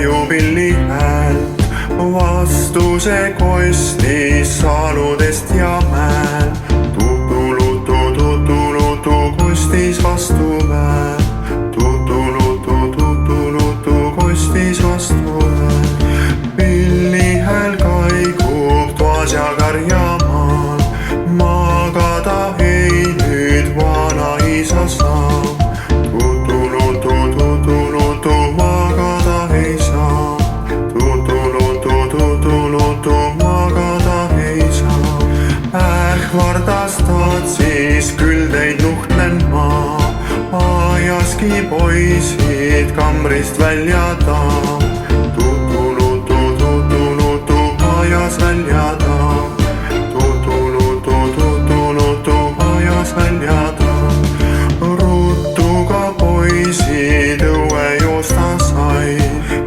ajupilli häält, vastuse kostis saludest ja mäel. Tutulutu kostis vastu väel, tutulutu kostis vastu väel. Pilli hääl kaikub toas ja karjamaal, magada ei nüüd vanaisa saa. Tutulutu magada ei saa, tutulutu magada ei saa. Ähvardas tatsis küll teid nuhtlen ma, ajaski poisid kambrist välja ta. Tutulutu ajas välja ta, tutulutu ajas välja ta. Ruttuga poisid õue joosta sai,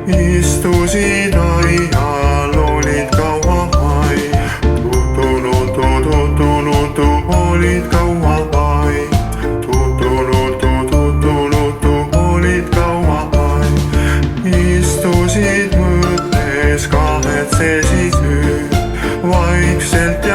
istusid aial, olid kaua vaid. Tutulutu olid kaua vaid, tutulutu olid kaua vaid. Istusid mõttes, kahetsesid nüüd vaikselt ja